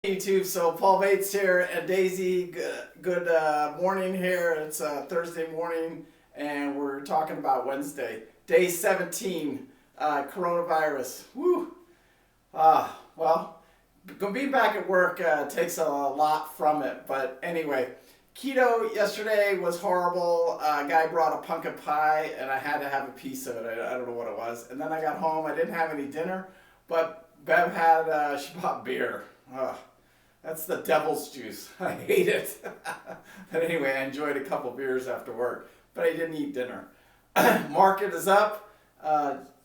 YouTube. So Paul Bates here and Daisy, good morning here. It's Thursday morning and we're talking about Wednesday, day 17, coronavirus. Woo! Well, being back at work takes a lot from it, but anyway, keto yesterday was horrible. A guy brought a pumpkin pie and I had to have a piece of it. I don't know what it was. And then I got home, I didn't have any dinner, but Bev had, she bought beer. That's the devil's juice. I hate it. But anyway, I enjoyed a couple beers after work, but I didn't eat dinner. Market is up.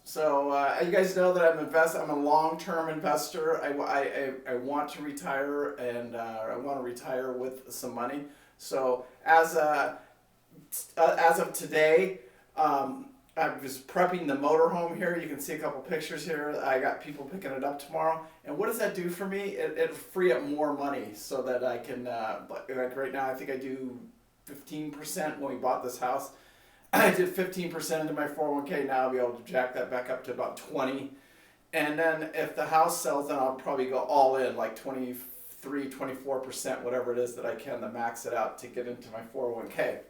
So you guys know that I'm a long-term investor. I want to retire, and I want to retire with some money. So as of today, I was prepping the motorhome here. You can see a couple pictures here. I got people picking it up tomorrow. And what does that do for me? It'll free up more money so that I can, like right now, I think I do 15% when we bought this house. I did 15% into my 401k. Now I'll be able to jack that back up to about 20. And then if the house sells, then I'll probably go all in, like 23, 24%, whatever it is that I can to max it out to get into my 401k.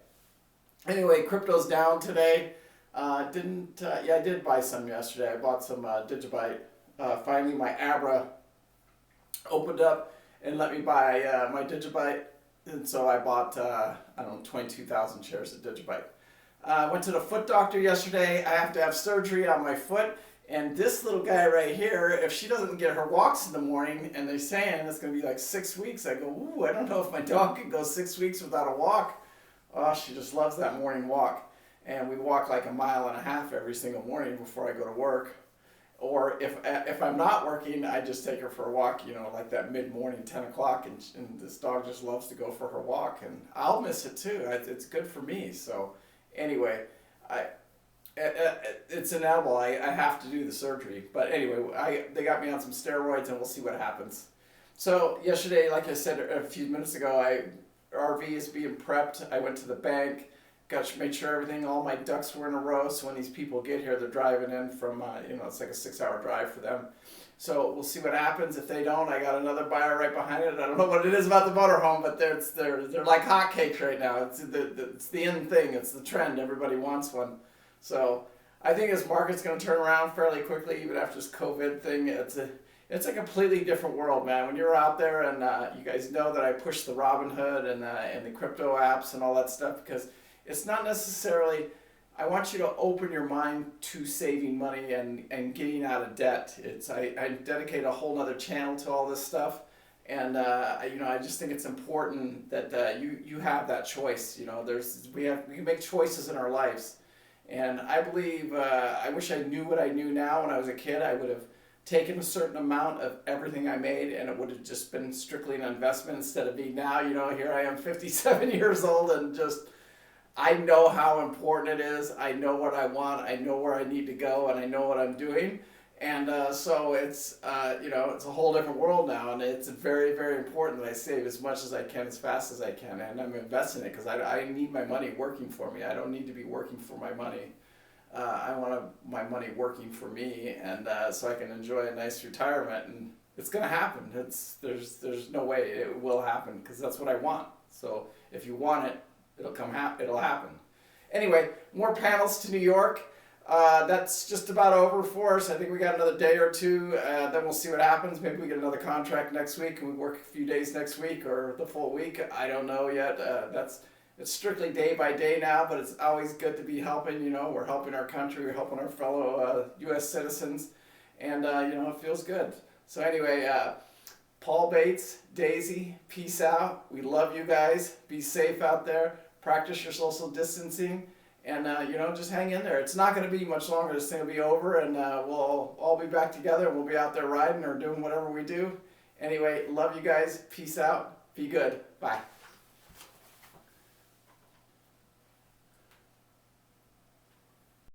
Anyway, crypto's down today. I did buy some yesterday. I bought some Digibyte. Finally, my Abra opened up and let me buy my Digibyte. And so I bought, 22,000 shares of Digibyte. Went to the foot doctor yesterday. I have to have surgery on my foot. And this little guy right here, if she doesn't get her walks in the morning, and they're saying it's going to be like 6 weeks, I go, ooh, I don't know if my dog can go 6 weeks without a walk. Oh, she just loves that morning walk. And we walk like 1.5 miles every single morning before I go to work. Or if I'm not working, I just take her for a walk, like that mid-morning, 10 o'clock, and this dog just loves to go for her walk, and I'll miss it too. It's good for me. So anyway, it's inevitable. I have to do the surgery. But anyway, they got me on some steroids, and we'll see what happens. So yesterday, like I said a few minutes ago, RV is being prepped. I went to the bank. Made sure all my ducks were in a row, so when these people get here, they're driving in from, it's like a 6-hour drive for them. So we'll see what happens. If they don't, I got another buyer right behind it. I don't know what it is about the motorhome, but they're like hotcakes right now. It's the in thing. It's the trend. Everybody wants one. So I think this market's going to turn around fairly quickly, even after this COVID thing. It's a completely different world, man. When you're out there, and you guys know that I push the Robinhood and the crypto apps and all that stuff, because it's not necessarily, I want you to open your mind to saving money and getting out of debt. I dedicate a whole nother channel to all this stuff. And, I just think it's important that you have that choice. We can make choices in our lives. And I believe, I wish I knew what I knew now when I was a kid. I would have taken a certain amount of everything I made, and it would have just been strictly an investment instead of me now. Here I am, 57 years old, and I know how important it is. I know what I want. I know where I need to go, and I know what I'm doing. And so it's it's a whole different world now, and it's very, very important that I save as much as I can, as fast as I can, and I'm investing it because I need my money working for me. I don't need to be working for my money. I want my money working for me, and so I can enjoy a nice retirement. And it's going to happen. There's no way it will happen because that's what I want. So if you want it, it'll happen. Anyway, more panels to New York. That's just about over for us. I think we got another day or two. Then we'll see what happens. Maybe we get another contract next week and we work a few days next week or the full week. I don't know yet. It's strictly day by day now, but it's always good to be helping. We're helping our country. We're helping our fellow U.S. citizens. And, it feels good. So anyway, Paul Bates, Daisy, peace out. We love you guys. Be safe out there. Practice your social distancing. And, just hang in there. It's not going to be much longer. This thing will be over, and we'll all be back together, and we'll be out there riding or doing whatever we do. Anyway, love you guys. Peace out. Be good. Bye.